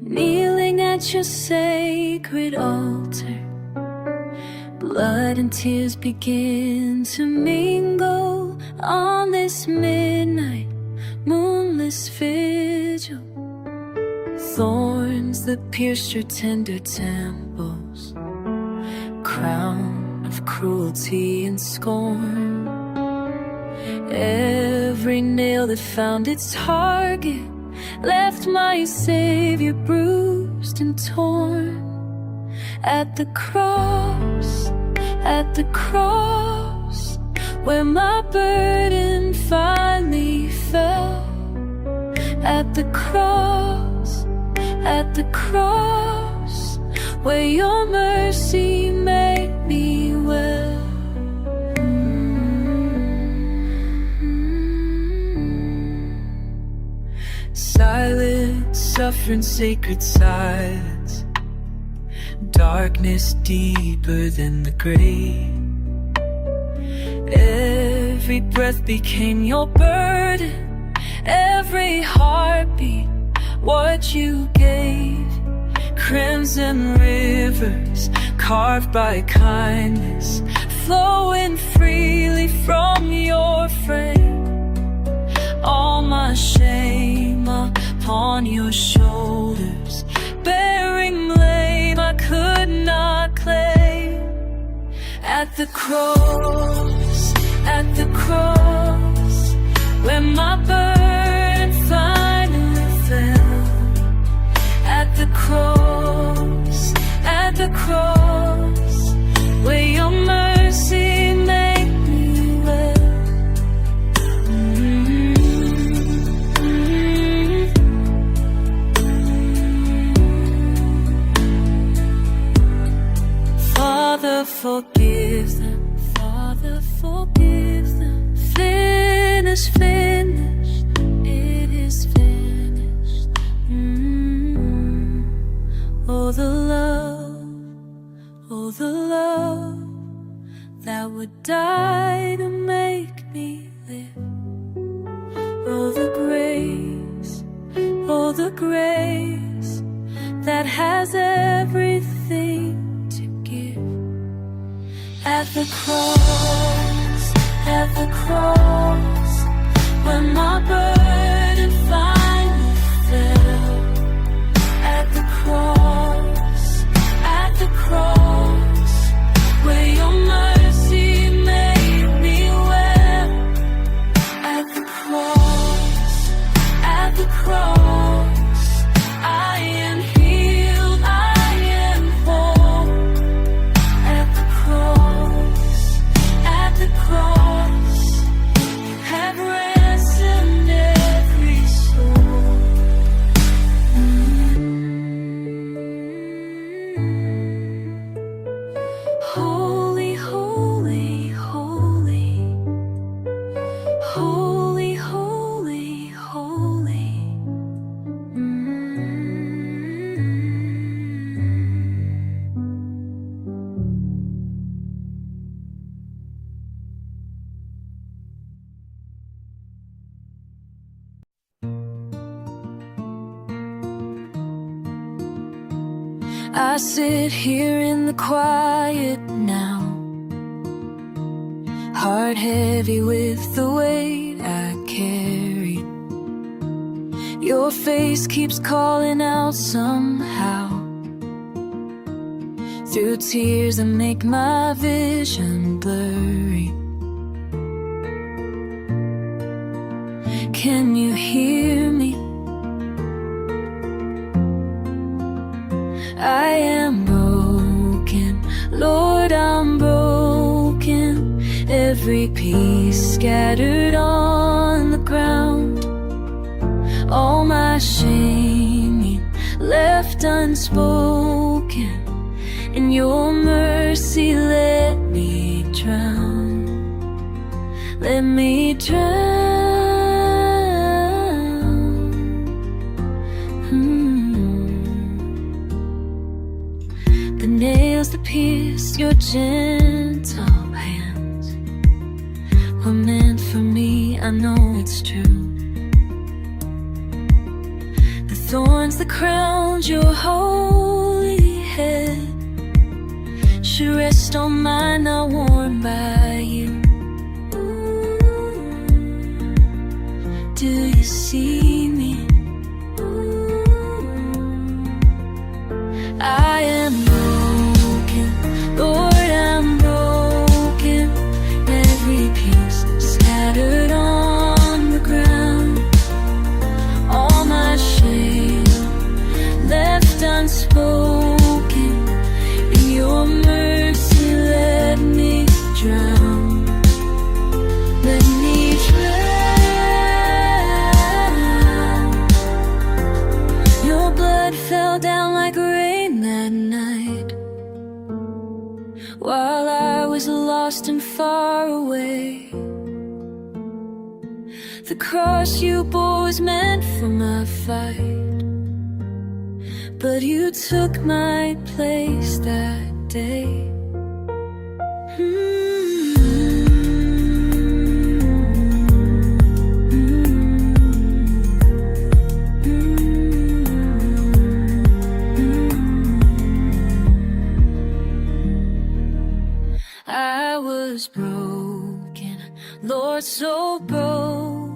kneeling at your sacred altar. Blood and tears begin to mingle on this midnight, moonless vigil. Thorns that pierced your tender temples, crown of cruelty and scorn. Every nail that found its target left my Savior bruised and torn. At the cross, where my burden finally fell. At the cross, where your mercy made me well. Silence, suffering, sacred silence. Darkness deeper than the grave. Every breath became your burden, every heartbeat what you gave. Crimson rivers carved by kindness, flowing freely from your frame. All my shame upon your shoulders, bearing blame I could not claim. At the cross, where my burden finally fell. At the cross, where your mercy made me well. Father, forgive them. Father, forgive them. Finished, it is finished. Oh, the love that would die to make me live. Oh, the grace that has everything to give. At the cross, when my burden finally fell. At the cross, where your mercy made me well. At the cross, I am healed, I am whole. At the cross, you have ransomed every soul. Holy, holy, holy, holy, holy, holy. I sit here in the quiet now, heart heavy with the weight I carried. Your face keeps calling out somehow, through tears that make my vision blurry. Can you hear me? I am broken, Lord, I'm broken. Every piece scattered on the ground. All my shame left unspoken. In your mercy let me drown. Let me drown. The nails that pierced your gentle hands were meant for me, I know it's true. The Thorns that crowned your holy head should rest on mine, not worn by you. Do you see me? I am broken, Lord, I'm broken. Every piece scattered on the ground. All my shame left unspoken. In your mercy, let me drown. Let me drown. Your blood fell down like rain that night, while I was lost and far away. The cross you bore was meant for my fight, but you took my place that day. I was broken, Lord, so broken.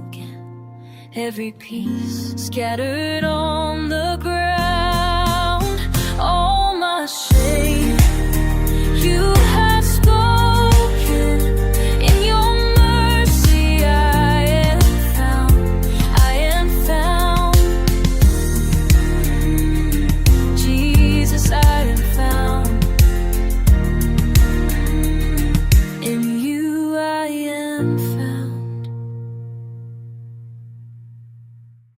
Every piece scattered on the ground.